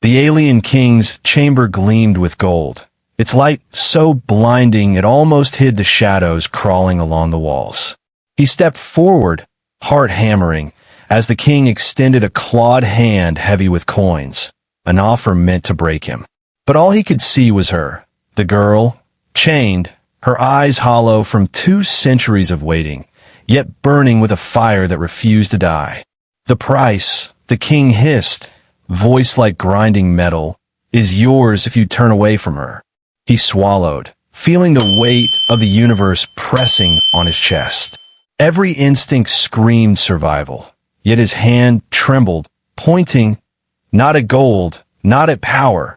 The alien king's chamber gleamed with gold, its light so blinding it almost hid the shadows crawling along the walls. He stepped forward, heart hammering, as the king extended a clawed hand heavy with coins, an offer meant to break him. But all he could see was her, the girl, chained, her eyes hollow from 2 centuries of waiting, yet burning with a fire that refused to die. The price, the king hissed, voice like grinding metal, is yours if you turn away from her. He swallowed, feeling the weight of the universe pressing on his chest. Every instinct screamed survival, yet his hand trembled, pointing, not at gold, not at power,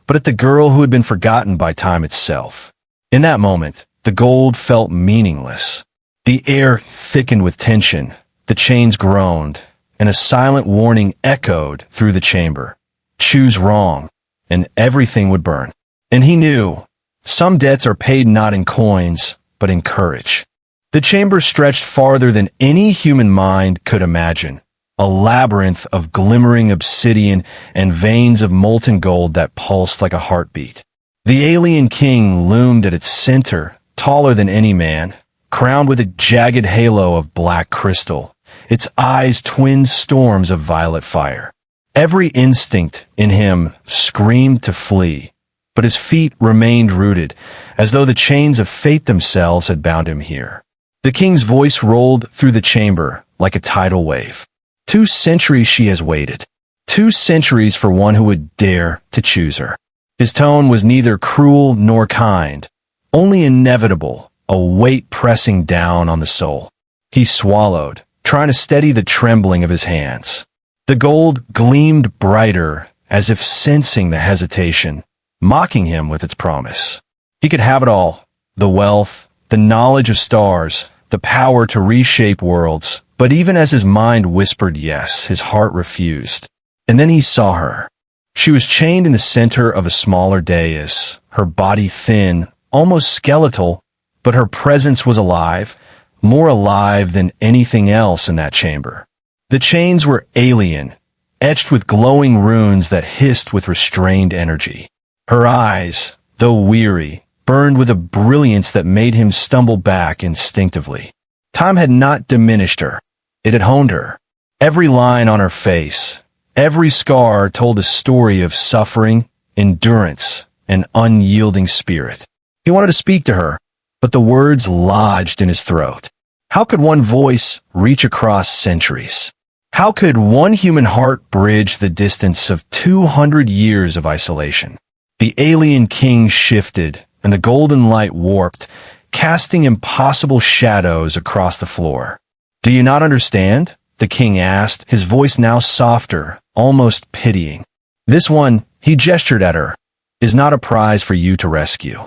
but at the girl who had been forgotten by time itself. In that moment, the gold felt meaningless. The air thickened with tension, the chains groaned, and a silent warning echoed through the chamber. Choose wrong, and everything would burn. And he knew, some debts are paid not in coins, but in courage. The chamber stretched farther than any human mind could imagine, a labyrinth of glimmering obsidian and veins of molten gold that pulsed like a heartbeat. The alien king loomed at its center, taller than any man, crowned with a jagged halo of black crystal, its eyes twin storms of violet fire. Every instinct in him screamed to flee, but his feet remained rooted, as though the chains of fate themselves had bound him here. The king's voice rolled through the chamber like a tidal wave. 2 centuries she has waited. 2 centuries for one who would dare to choose her. His tone was neither cruel nor kind, only inevitable, a weight pressing down on the soul. He swallowed, trying to steady the trembling of his hands. The gold gleamed brighter, as if sensing the hesitation, mocking him with its promise. He could have it all, the wealth, the knowledge of stars, the power to reshape worlds, but even as his mind whispered yes, his heart refused. And then he saw her. She was chained in the center of a smaller dais, her body thin, almost skeletal, but her presence was alive, more alive than anything else in that chamber. The chains were alien, etched with glowing runes that hissed with restrained energy. Her eyes, though weary, burned with a brilliance that made him stumble back instinctively. Time had not diminished her. It had honed her. Every line on her face, every scar told a story of suffering, endurance, and unyielding spirit. He wanted to speak to her, but the words lodged in his throat. How could one voice reach across centuries? How could one human heart bridge the distance of 200 years of isolation? The alien king shifted, and the golden light warped, casting impossible shadows across the floor. Do you not understand? The king asked, his voice now softer, almost pitying. This one, he gestured at her, is not a prize for you to rescue.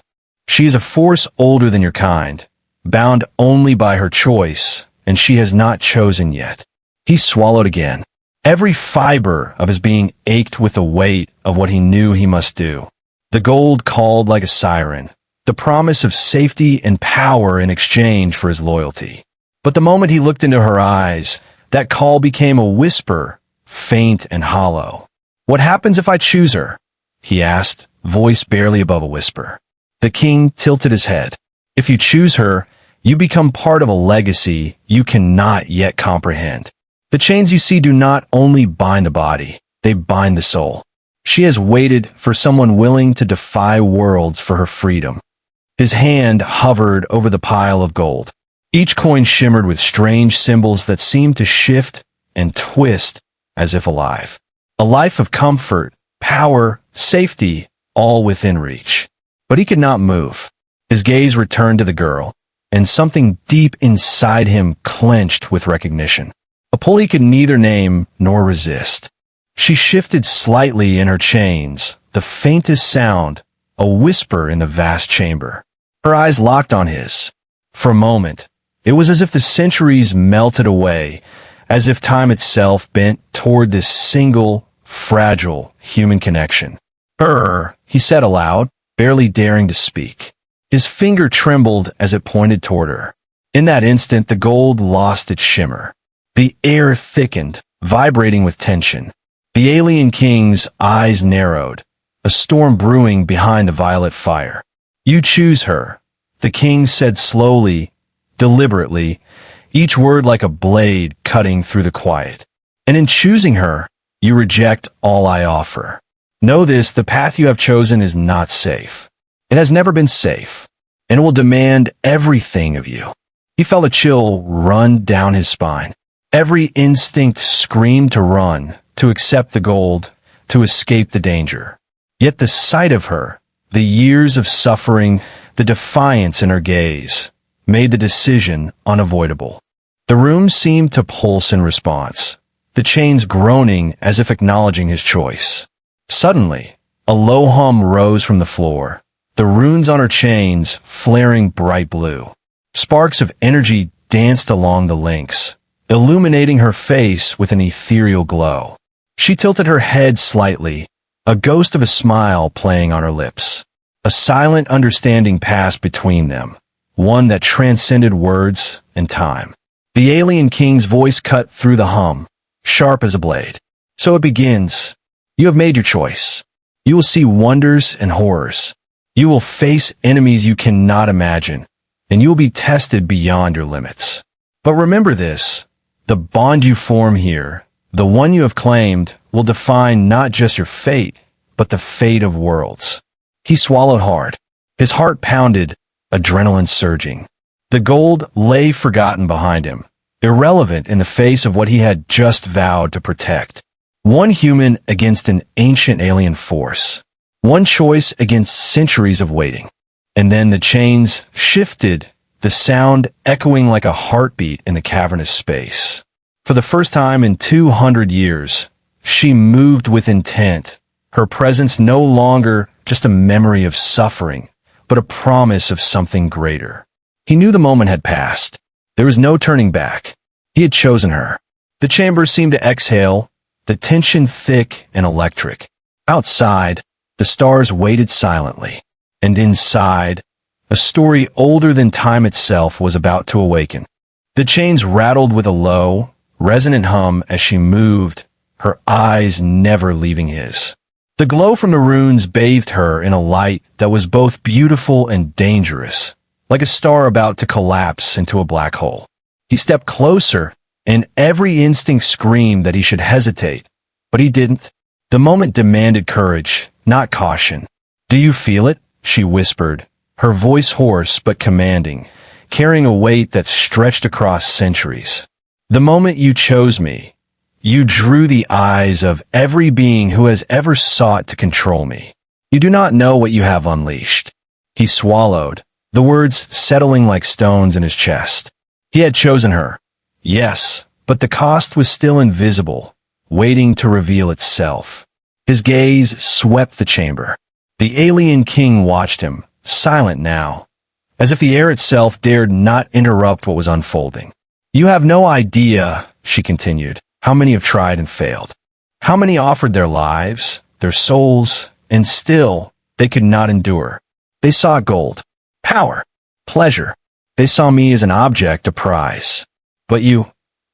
She is a force older than your kind, bound only by her choice, and she has not chosen yet. He swallowed again. Every fiber of his being ached with the weight of what he knew he must do. The gold called like a siren, the promise of safety and power in exchange for his loyalty. But the moment he looked into her eyes, that call became a whisper, faint and hollow. What happens if I choose her? He asked, voice barely above a whisper. The king tilted his head. If you choose her, you become part of a legacy you cannot yet comprehend. The chains you see do not only bind the body, they bind the soul. She has waited for someone willing to defy worlds for her freedom. His hand hovered over the pile of gold. Each coin shimmered with strange symbols that seemed to shift and twist as if alive. A life of comfort, power, safety, all within reach. But he could not move. His gaze returned to the girl, and something deep inside him clenched with recognition. A pull he could neither name nor resist. She shifted slightly in her chains, the faintest sound, a whisper in the vast chamber. Her eyes locked on his. For a moment, it was as if the centuries melted away, as if time itself bent toward this single, fragile human connection. Her, he said aloud, barely daring to speak. His finger trembled as it pointed toward her. In that instant, the gold lost its shimmer. The air thickened, vibrating with tension. The alien king's eyes narrowed, a storm brewing behind the violet fire. You choose her, the king said slowly, deliberately, each word like a blade cutting through the quiet. And in choosing her, you reject all I offer. Know this, the path you have chosen is not safe. It has never been safe, and it will demand everything of you. He felt a chill run down his spine. Every instinct screamed to run, to accept the gold, to escape the danger. Yet the sight of her, the years of suffering, the defiance in her gaze, made the decision unavoidable. The room seemed to pulse in response, the chains groaning as if acknowledging his choice. Suddenly, a low hum rose from the floor, the runes on her chains flaring bright blue. Sparks of energy danced along the links, illuminating her face with an ethereal glow. She tilted her head slightly, a ghost of a smile playing on her lips. A silent understanding passed between them, one that transcended words and time. The alien king's voice cut through the hum, sharp as a blade. So it begins. You have made your choice. You will see wonders and horrors. You will face enemies you cannot imagine, and you will be tested beyond your limits. But remember this, the bond you form here, the one you have claimed, will define not just your fate, but the fate of worlds. He swallowed hard. His heart pounded, adrenaline surging. The gold lay forgotten behind him, irrelevant in the face of what he had just vowed to protect. One human against an ancient alien force. One choice against centuries of waiting. And then the chains shifted, the sound echoing like a heartbeat in the cavernous space. For the first time in 200 years, she moved with intent, her presence no longer just a memory of suffering, but a promise of something greater. He knew the moment had passed. There was no turning back. He had chosen her. The chamber seemed to exhale, the tension thick and electric. Outside, the stars waited silently. And inside, a story older than time itself was about to awaken. The chains rattled with a low, resonant hum as she moved, her eyes never leaving his. The glow from the runes bathed her in a light that was both beautiful and dangerous, like a star about to collapse into a black hole. He stepped closer, and every instinct screamed that he should hesitate, but he didn't. The moment demanded courage, not caution. "Do you feel it?" she whispered, her voice hoarse but commanding, carrying a weight that stretched across centuries. "The moment you chose me, you drew the eyes of every being who has ever sought to control me. You do not know what you have unleashed." He swallowed, the words settling like stones in his chest. He had chosen her. Yes, but the cost was still invisible, waiting to reveal itself. His gaze swept the chamber. The alien king watched him, silent now, as if the air itself dared not interrupt what was unfolding. "You have no idea," she continued, "how many have tried and failed. How many offered their lives, their souls, and still they could not endure. They saw gold, power, pleasure. They saw me as an object, a prize. But you,"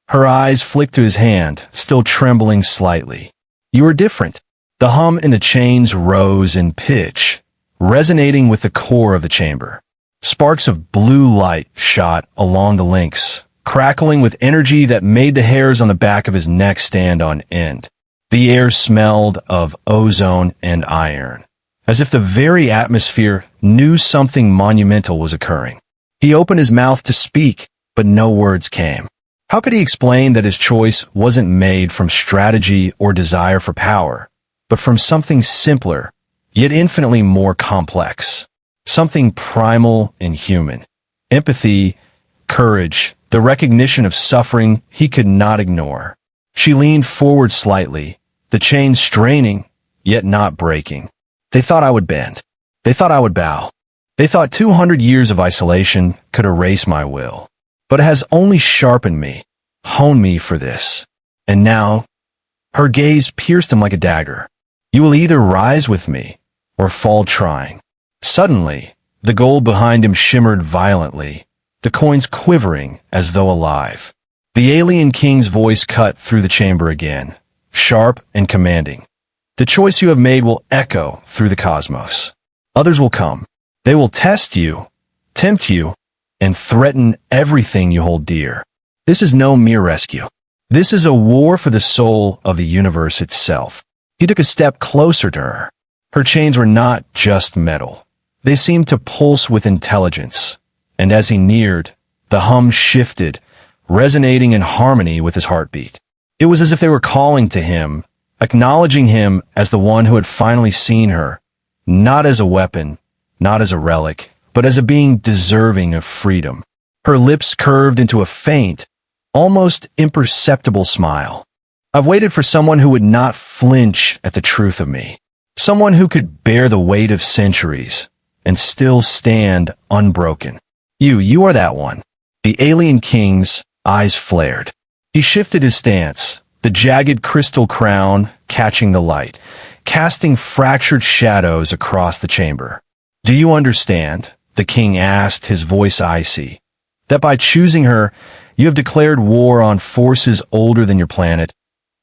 her eyes flicked to his hand, still trembling slightly. "You are different." The hum in the chains rose in pitch, resonating with the core of the chamber. Sparks of blue light shot along the links, crackling with energy that made the hairs on the back of his neck stand on end. The air smelled of ozone and iron, as if the very atmosphere knew something monumental was occurring. He opened his mouth to speak, but no words came. How could he explain that his choice wasn't made from strategy or desire for power, but from something simpler, yet infinitely more complex? Something primal and human. Empathy, courage, the recognition of suffering he could not ignore. She leaned forward slightly, the chains straining, yet not breaking. "They thought I would bend. They thought I would bow. They thought 200 years of isolation could erase my will. But it has only sharpened me, honed me for this. And now," her gaze pierced him like a dagger, "you will either rise with me or fall trying." Suddenly, the gold behind him shimmered violently, the coins quivering as though alive. The alien king's voice cut through the chamber again, sharp and commanding. The choice you have made will echo through the cosmos. Others will come. They will test you, tempt you, and threaten everything you hold dear. This is no mere rescue. This is a war for the soul of the universe itself. He took a step closer to her. Her chains were not just metal. They seemed to pulse with intelligence. And as he neared, the hum shifted, resonating in harmony with his heartbeat. It was as if they were calling to him, acknowledging him as the one who had finally seen her, not as a weapon, not as a relic, but as a being deserving of freedom. Her lips curved into a faint, almost imperceptible smile. I've waited for someone who would not flinch at the truth of me. Someone who could bear the weight of centuries and still stand unbroken. You are that one. The alien king's eyes flared. He shifted his stance, the jagged crystal crown catching the light, casting fractured shadows across the chamber. Do you understand? The king asked, his voice icy. That by choosing her, you have declared war on forces older than your planet,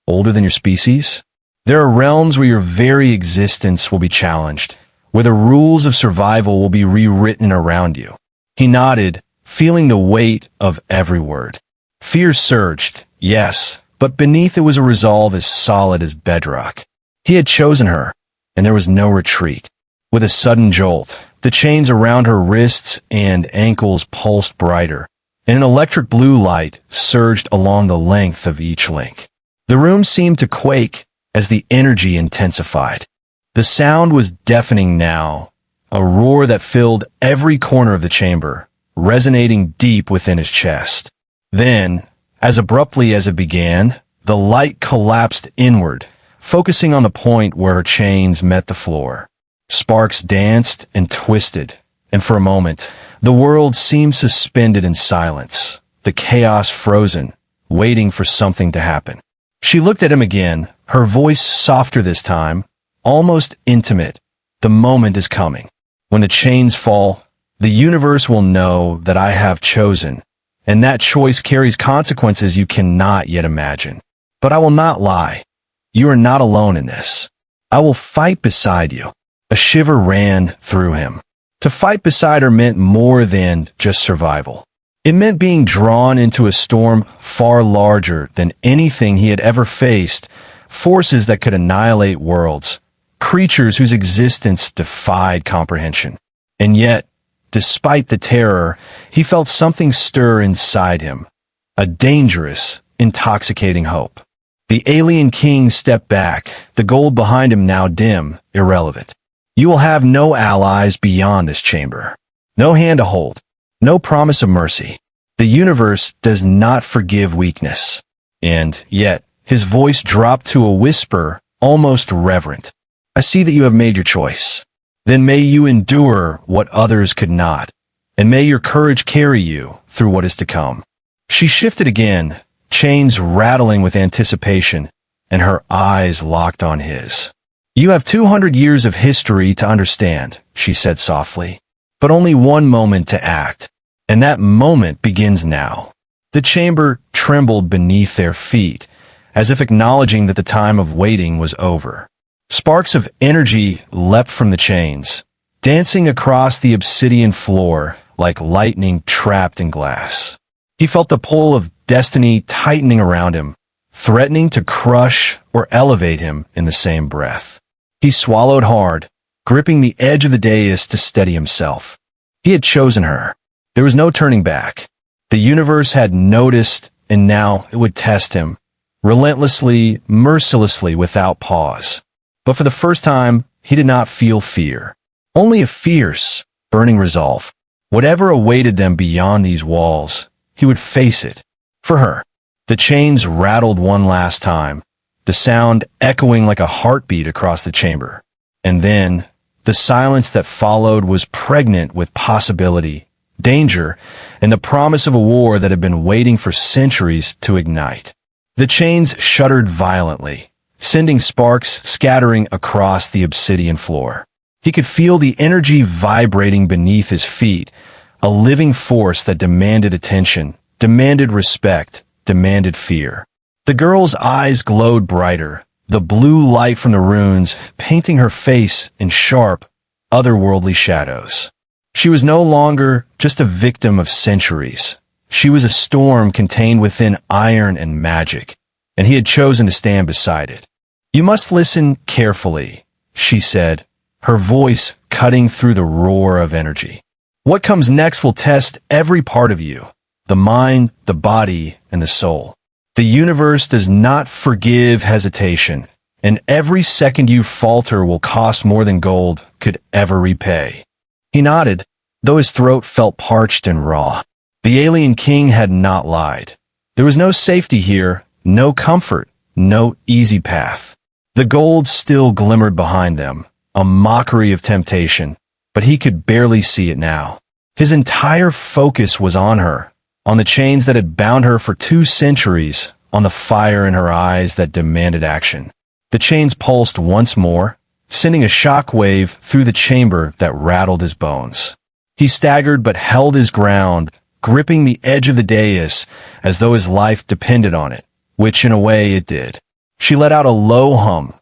older than your species? There are realms where your very existence will be challenged, where the rules of survival will be rewritten around you. He nodded, feeling the weight of every word. Fear surged, yes, but beneath it was a resolve as solid as bedrock. He had chosen her, and there was no retreat. With a sudden jolt, the chains around her wrists and ankles pulsed brighter, and an electric blue light surged along the length of each link. The room seemed to quake as the energy intensified. The sound was deafening now, a roar that filled every corner of the chamber, resonating deep within his chest. Then, as abruptly as it began, the light collapsed inward, focusing on the point where her chains met the floor. Sparks danced and twisted, and for a moment, the world seemed suspended in silence, the chaos frozen, waiting for something to happen. She looked at him again, her voice softer this time, almost intimate. The moment is coming. When the chains fall, the universe will know that I have chosen, and that choice carries consequences you cannot yet imagine. But I will not lie. You are not alone in this. I will fight beside you. A shiver ran through him. To fight beside her meant more than just survival. It meant being drawn into a storm far larger than anything he had ever faced, forces that could annihilate worlds, creatures whose existence defied comprehension. And yet, despite the terror, he felt something stir inside him, a dangerous, intoxicating hope. The alien king stepped back, the gold behind him now dim, irrelevant. You will have no allies beyond this chamber. No hand to hold. No promise of mercy. The universe does not forgive weakness. And yet, his voice dropped to a whisper, almost reverent. I see that you have made your choice. Then may you endure what others could not, and may your courage carry you through what is to come. She shifted again, chains rattling with anticipation, and her eyes locked on his. You have 200 years of history to understand, she said softly, but only one moment to act, and that moment begins now. The chamber trembled beneath their feet, as if acknowledging that the time of waiting was over. Sparks of energy leapt from the chains, dancing across the obsidian floor like lightning trapped in glass. He felt the pull of destiny tightening around him, threatening to crush or elevate him in the same breath. He swallowed hard, gripping the edge of the dais to steady himself. He had chosen her. There was no turning back. The universe had noticed, and now it would test him, relentlessly, mercilessly, without pause. But for the first time, he did not feel fear. Only a fierce, burning resolve. Whatever awaited them beyond these walls, he would face it. For her. The chains rattled one last time, the sound echoing like a heartbeat across the chamber. And then, the silence that followed was pregnant with possibility, danger, and the promise of a war that had been waiting for centuries to ignite. The chains shuddered violently, sending sparks scattering across the obsidian floor. He could feel the energy vibrating beneath his feet, a living force that demanded attention, demanded respect, demanded fear. The girl's eyes glowed brighter, the blue light from the runes painting her face in sharp, otherworldly shadows. She was no longer just a victim of centuries. She was a storm contained within iron and magic, and he had chosen to stand beside it. "You must listen carefully," she said, her voice cutting through the roar of energy. "What comes next will test every part of you, the mind, the body, and the soul. The universe does not forgive hesitation, and every second you falter will cost more than gold could ever repay." He nodded, though his throat felt parched and raw. The alien king had not lied. There was no safety here, no comfort, no easy path. The gold still glimmered behind them, a mockery of temptation, but he could barely see it now. His entire focus was on her, on the chains that had bound her for 2 centuries, on the fire in her eyes that demanded action. The chains pulsed once more, sending a shock wave through the chamber that rattled his bones. He staggered but held his ground, gripping the edge of the dais as though his life depended on it, which in a way it did. She let out a low hum,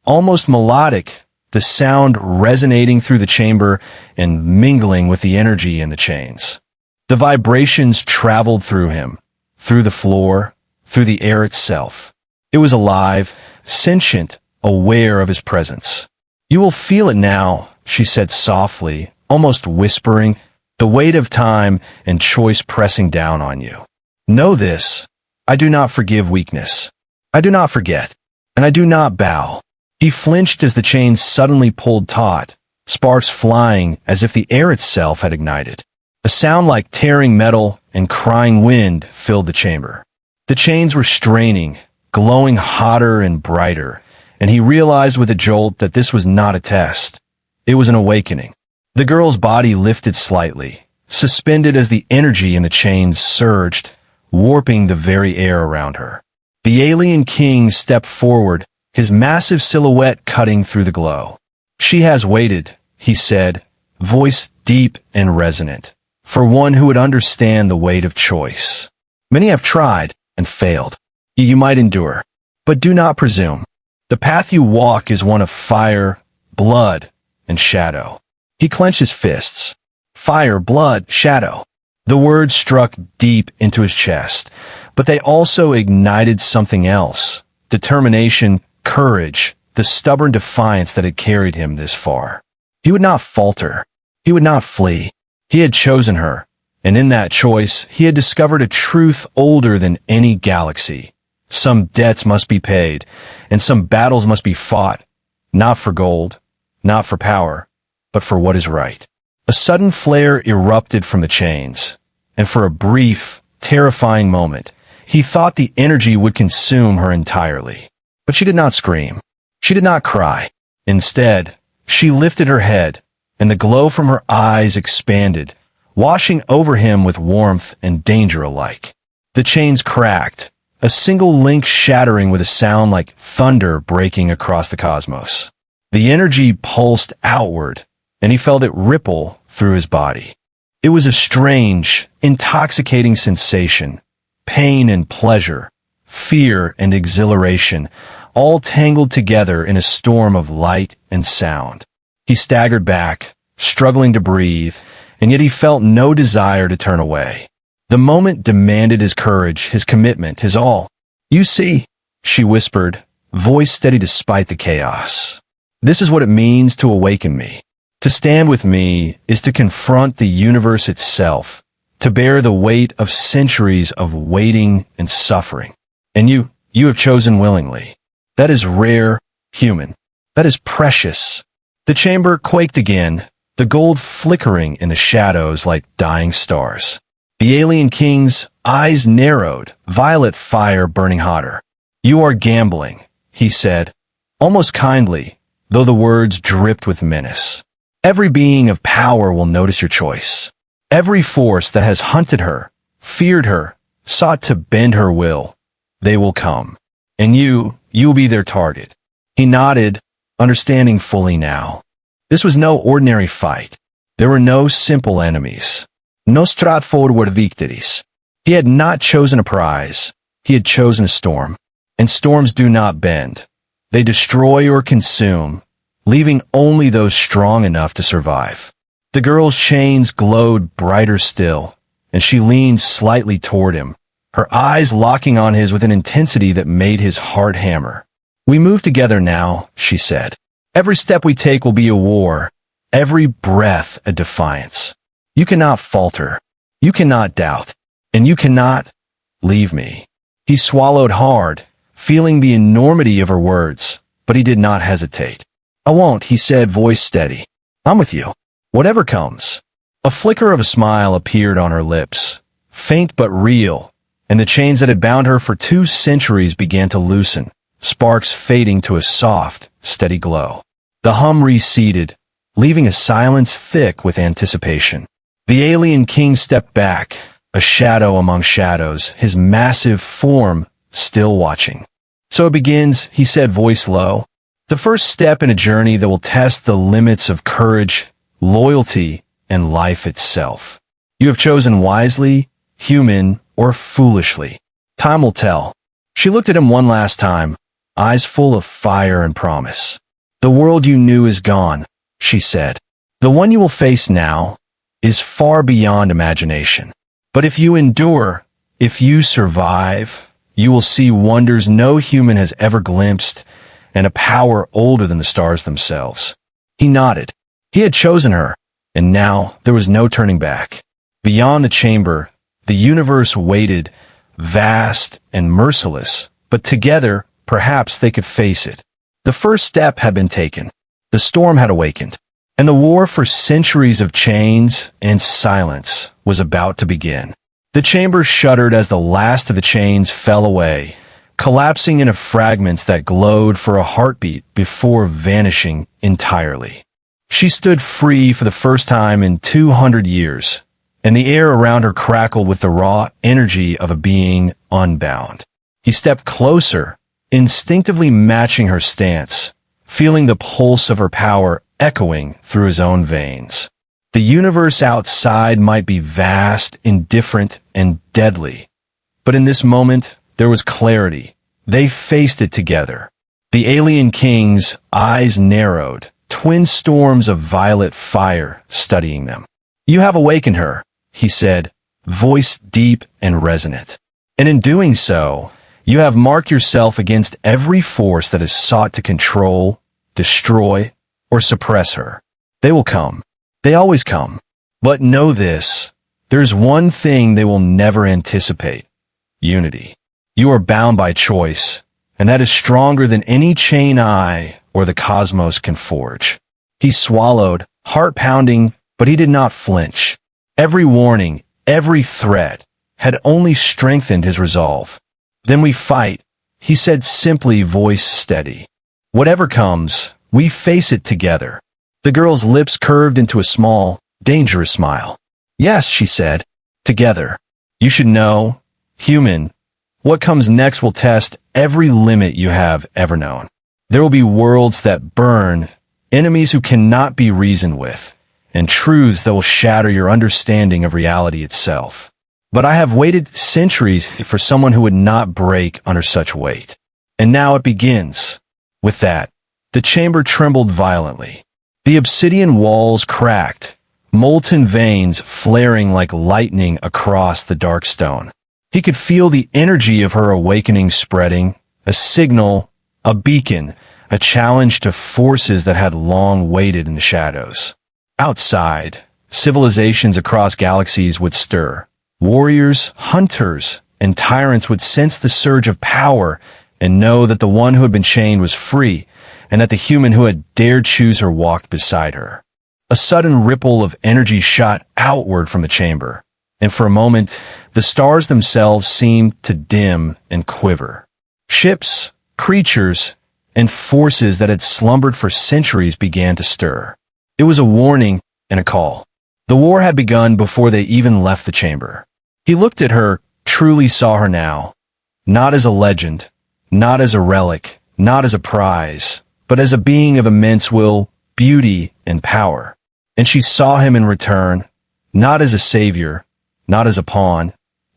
almost melodic, the sound resonating through the chamber and mingling with the energy in the chains. The vibrations traveled through him, through the floor, through the air itself. It was alive, sentient, aware of his presence. "You will feel it now," she said softly, almost whispering, the weight of time and choice pressing down on you. "Know this, I do not forgive weakness. I do not forget, and I do not bow." He flinched as the chains suddenly pulled taut, sparks flying as if the air itself had ignited. A sound like tearing metal and crying wind filled the chamber. The chains were straining, glowing hotter and brighter, and he realized with a jolt that this was not a test. It was an awakening. The girl's body lifted slightly, suspended as the energy in the chains surged, warping the very air around her. The alien king stepped forward, his massive silhouette cutting through the glow. "She has waited," he said, voice deep and resonant, "for one who would understand the weight of choice. Many have tried and failed. You might endure, but do not presume. The path you walk is one of fire, blood, and shadow." He clenched his fists. Fire, blood, shadow. The words struck deep into his chest, but they also ignited something else. Determination, courage, the stubborn defiance that had carried him this far. He would not falter. He would not flee. He had chosen her, and in that choice, he had discovered a truth older than any galaxy. Some debts must be paid, and some battles must be fought, not for gold, not for power, but for what is right. A sudden flare erupted from the chains, and for a brief, terrifying moment, he thought the energy would consume her entirely. But she did not scream. She did not cry. Instead, she lifted her head, and the glow from her eyes expanded, washing over him with warmth and danger alike. The chains cracked, a single link shattering with a sound like thunder breaking across the cosmos. The energy pulsed outward, and he felt it ripple through his body. It was a strange, intoxicating sensation, pain and pleasure, fear and exhilaration, all tangled together in a storm of light and sound. He staggered back, struggling to breathe, and yet he felt no desire to turn away. The moment demanded his courage, his commitment, his all. "You see," she whispered, voice steady despite the chaos. "This is what it means to awaken me. To stand with me is to confront the universe itself, to bear the weight of centuries of waiting and suffering. And you have chosen willingly. That is rare, human. That is precious." The chamber quaked again, the gold flickering in the shadows like dying stars. The alien king's eyes narrowed, violet fire burning hotter. "You are gambling," he said, almost kindly, though the words dripped with menace. "Every being of power will notice your choice. Every force that has hunted her, feared her, sought to bend her will, they will come. And you will be their target." He nodded, understanding fully now. This was no ordinary fight. There were no simple enemies. No straightforward victories. He had not chosen a prize. He had chosen a storm. and storms do not bend. They destroy or consume, leaving only those strong enough to survive. The girl's chains glowed brighter still, and she leaned slightly toward him, her eyes locking on his with an intensity that made his heart hammer. "We move together now," she said. "Every step we take will be a war, every breath a defiance. You cannot falter, you cannot doubt, and you cannot leave me." He swallowed hard, feeling the enormity of her words, but he did not hesitate. "I won't," he said, voice steady. "I'm with you, whatever comes." A flicker of a smile appeared on her lips, faint but real, and the chains that had bound her for 2 centuries began to loosen, sparks fading to a soft, steady glow. The hum receded, leaving a silence thick with anticipation. The alien king stepped back, a shadow among shadows, his massive form still watching. "So it begins," he said, voice low. "The first step in a journey that will test the limits of courage, loyalty, and life itself. You have chosen wisely, human, or foolishly. Time will tell." She looked at him one last time, eyes full of fire and promise. "The world you knew is gone," she said. "The one you will face now is far beyond imagination. But if you endure, if you survive, you will see wonders no human has ever glimpsed, and a power older than the stars themselves." He nodded. He had chosen her, and now there was no turning back. Beyond the chamber, the universe waited, vast and merciless, but together, perhaps they could face it. The first step had been taken. The storm had awakened, and the war for centuries of chains and silence was about to begin. The chamber shuddered as the last of the chains fell away, collapsing into fragments that glowed for a heartbeat before vanishing entirely. She stood free for the first time in 200 years, and the air around her crackled with the raw energy of a being unbound. He stepped closer, instinctively matching her stance, feeling the pulse of her power echoing through his own veins. The universe outside might be vast, indifferent, and deadly, but in this moment, there was clarity. They faced it together. The alien king's eyes narrowed, twin storms of violet fire studying them. "You have awakened her," he said, voice deep and resonant. "And in doing so, you have marked yourself against every force that has sought to control, destroy, or suppress her. They will come. They always come. But know this, there's one thing they will never anticipate: unity. You are bound by choice, and that is stronger than any chain I or the cosmos can forge." He swallowed, heart pounding, but he did not flinch. Every warning, every threat, had only strengthened his resolve. "Then we fight," he said simply, voice steady. "Whatever comes, we face it together." The girl's lips curved into a small, dangerous smile. "Yes," she said, "together. You should know, human, what comes next will test every limit you have ever known. There will be worlds that burn, enemies who cannot be reasoned with, and truths that will shatter your understanding of reality itself. But I have waited centuries for someone who would not break under such weight. And now it begins." With that, the chamber trembled violently. The obsidian walls cracked, molten veins flaring like lightning across the dark stone. He could feel the energy of her awakening spreading, a signal, a beacon, a challenge to forces that had long waited in the shadows. Outside, civilizations across galaxies would stir. Warriors, hunters, and tyrants would sense the surge of power and know that the one who had been chained was free, and that the human who had dared choose her walked beside her. A sudden ripple of energy shot outward from the chamber, and for a moment, the stars themselves seemed to dim and quiver. Ships, creatures, and forces that had slumbered for centuries began to stir. It was a warning and a call. The war had begun before they even left the chamber. He looked at her, truly saw her now, not as a legend, not as a relic, not as a prize, but as a being of immense will, beauty, and power. And she saw him in return, not as a savior, not as a pawn,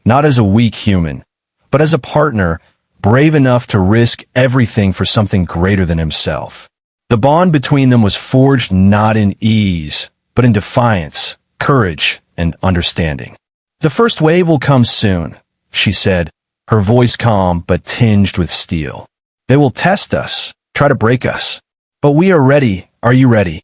not as a weak human, but as a partner, brave enough to risk everything for something greater than himself. The bond between them was forged not in ease, but in defiance, courage, and understanding. "The first wave will come soon," she said, her voice calm but tinged with steel. "They will test us, try to break us. But we are ready. Are you ready?"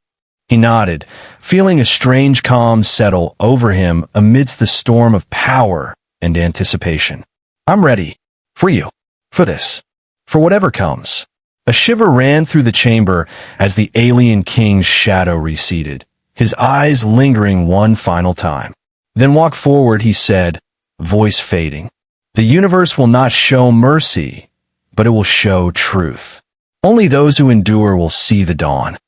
He nodded, feeling a strange calm settle over him amidst the storm of power and anticipation. "I'm ready. For you. For this. For whatever comes." A shiver ran through the chamber as the alien king's shadow receded, his eyes lingering one final time. "Then walk forward," he said, voice fading. "The universe will not show mercy, but it will show truth. Only those who endure will see the dawn."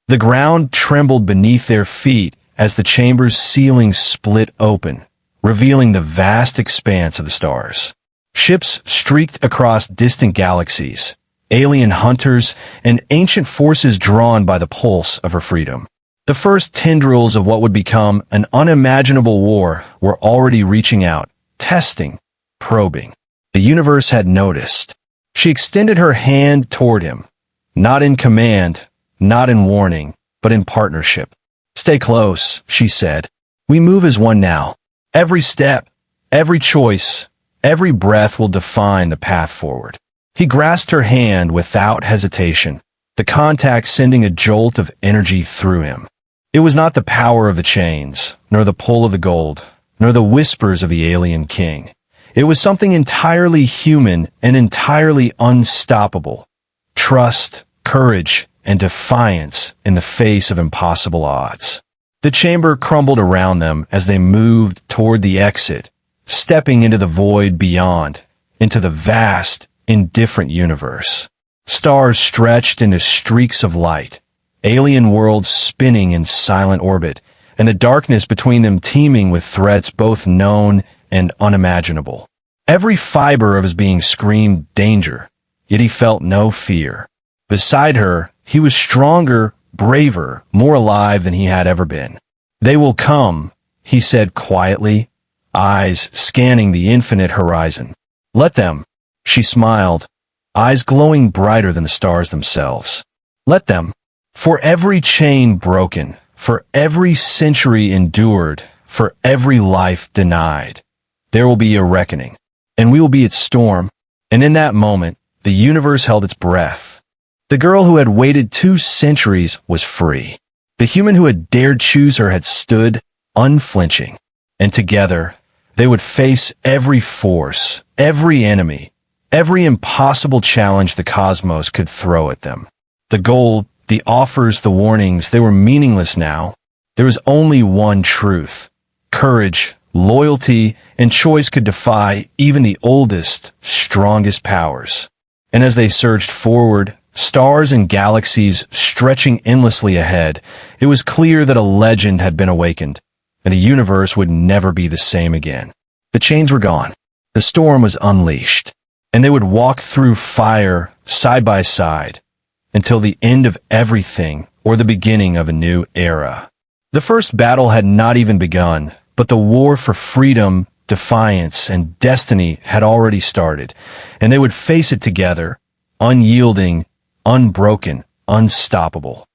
The ground trembled beneath their feet as the chamber's ceiling split open, revealing the vast expanse of the stars. Ships streaked across distant galaxies, alien hunters, and ancient forces drawn by the pulse of her freedom. The first tendrils of what would become an unimaginable war were already reaching out, testing, probing. The universe had noticed. She extended her hand toward him, not in command, not in warning, but in partnership. "Stay close," she said. "We move as one now. Every step, every choice, every breath will define the path forward." He grasped her hand without hesitation, the contact sending a jolt of energy through him. It was not the power of the chains, nor the pull of the gold, nor the whispers of the alien king. It was something entirely human and entirely unstoppable. Trust, courage, and defiance in the face of impossible odds. The chamber crumbled around them as they moved toward the exit, stepping into the void beyond, into the vast, indifferent universe. Stars stretched into streaks of light, alien worlds spinning in silent orbit, and the darkness between them teeming with threats both known and unimaginable. Every fiber of his being screamed danger, yet he felt no fear. Beside her, he was stronger, braver, more alive than he had ever been. "They will come," he said quietly, eyes scanning the infinite horizon. "Let them." She smiled, eyes glowing brighter than the stars themselves. "Let them. For every chain broken, for every century endured, for every life denied, there will be a reckoning, and we will be its storm." And in that moment, the universe held its breath. The girl who had waited 2 centuries was free. The human who had dared choose her had stood unflinching. And together, they would face every force, every enemy, every impossible challenge the cosmos could throw at them. The gold, the offers, the warnings, they were meaningless now. There was only one truth. Courage, loyalty, and choice could defy even the oldest, strongest powers. And as they surged forward, stars and galaxies stretching endlessly ahead, it was clear that a legend had been awakened, and the universe would never be the same again. The chains were gone. The storm was unleashed, and they would walk through fire side by side until the end of everything or the beginning of a new era. The first battle had not even begun, but the war for freedom, defiance, and destiny had already started, and they would face it together, unyielding, unbroken, unstoppable.